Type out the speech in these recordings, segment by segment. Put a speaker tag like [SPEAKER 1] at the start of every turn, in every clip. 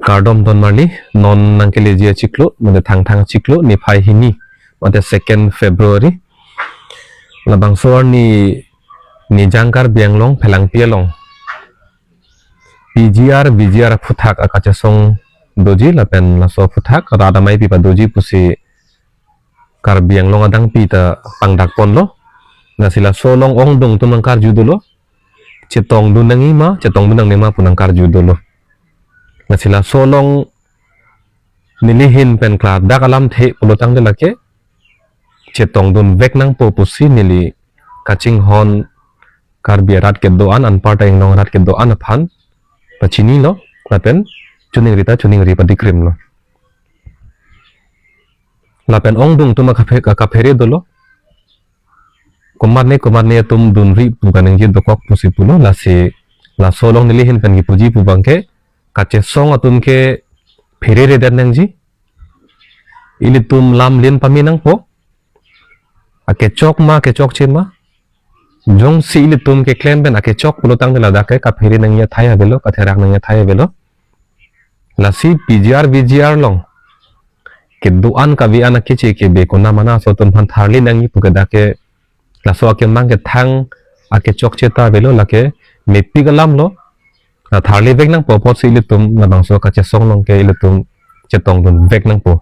[SPEAKER 1] Kardom don marli non nang ke lejia ciklu mande thang ciklu ni phai hini mande 2 February labang suar ni jangkar bianglong phelang pialong VGR futhak akacha song doji lapen laso futhak radamai pipa doji pusi kar bianglong adang pita pangdak ponlo nasila solong ong dong tunang kar judulo cetong dunang ima cetong dunang nema punang kar judulo nasila solong nilihin pen klar dakalam the pulutang de lake cetong dun vek nang po pusi nili kaching hon kar biarat ke doan an parta ing nong rat ke doan aphan pachini lo lapen chuning rita dikrim lo lapen ong dung tuma kaphere dolo kumarne tum dunri bukaneng jid dokok pusi pulo la solong nilihin pen gi puji pu bangke kache song atun ke pherere dan nangji ili tum lam lin paminang po ake chok chema jong si ili tum ke claim ben ake chok pulutang de lada ke ka pheri nang ya thaya belo ka therak nang ya thaya belo la si VGR long ke duan ka vi ana kiche ke be kona mana so tum han tharli nang yi pugada ke la so ake mang ke thang ake chok cheta belo la ke mepi galam lo na tharli vek nang po pot si ili tum na bang so ka che song long ke ili tum chetong dun vek nang po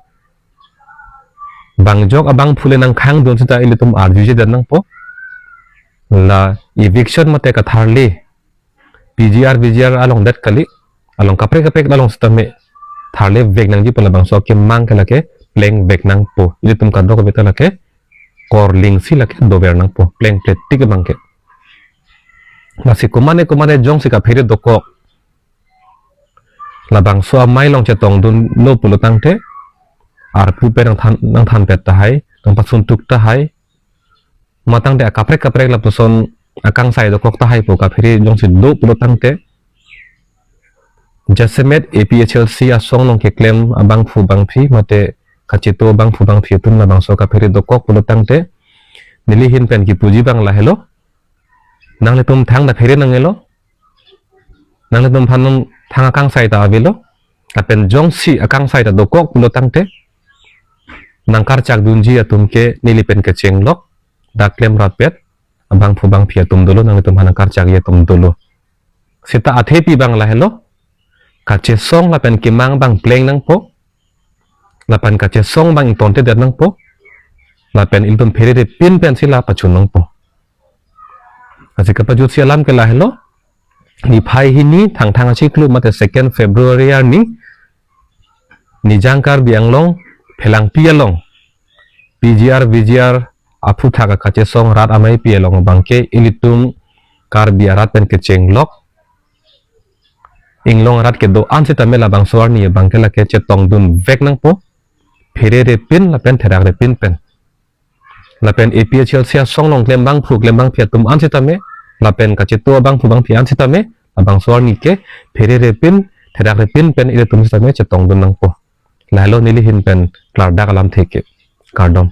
[SPEAKER 1] bang jok abang phule nang khang dun sita ili tum arju je dan nang po la eviction mate ka tharli VGR along dat kali along kapre along stame tharli vek nang ji pala bang so ke mang kala ke pleng vek nang po ili tum ka dok beta la ke korling si la ke dober nang po pleng plate tik bang ke nasi kumane jong si ka pheri dokok labang so mai long chetong dun no pulutang te ar pu pe nang than pet ta hai nang pasun tuk ta hai matang de kaprek la puson akang sai dokok ta hai po ka pheri jong si do pulutang te jasemet APHLC asong long ke claim abang fu bang phi mate kachito bang fu bang phi tun labang so ka pheri dokok pulutang te nilihin pen ki puji bang la hello nang le tum thang da pheri nang elo nang le tum phanong thang akang sai ta avelo kapen jong si akang sai ta dokok pulutang te nangkar cak dunji atum ke nilipen ke cenglok daklem rapet abang fu bang phi atum dolo nang tum hanangkar cak ye tum dolo sita athepi bang la hello kache song lapen kimang bang pleng nang po lapan kache song bang tonte der nang po lapen iltum pheri de pin pen sila pachun nang po kasi kapajut sialam ke la hello ni phai hini thang achi klu mate 2 February ni jangkar bianglong phelang pialong VGR apu thaka kache song rat amai pialong bangke ilitum kar biarat pen ke cenglok inglong rat ke do anse tamela bang suar ni bangke la ke chetong dun vek nang po phere re pin la pen therak re pin pen la pen APHL sia song long klem bang phia tum anse tame la pen kache to bang fu bang phi anse tame la bang suar ni ke phere re pin therak re pin pen ile tum tame chetong dun nang po la lo nili hin pen klar dak alam theke kardom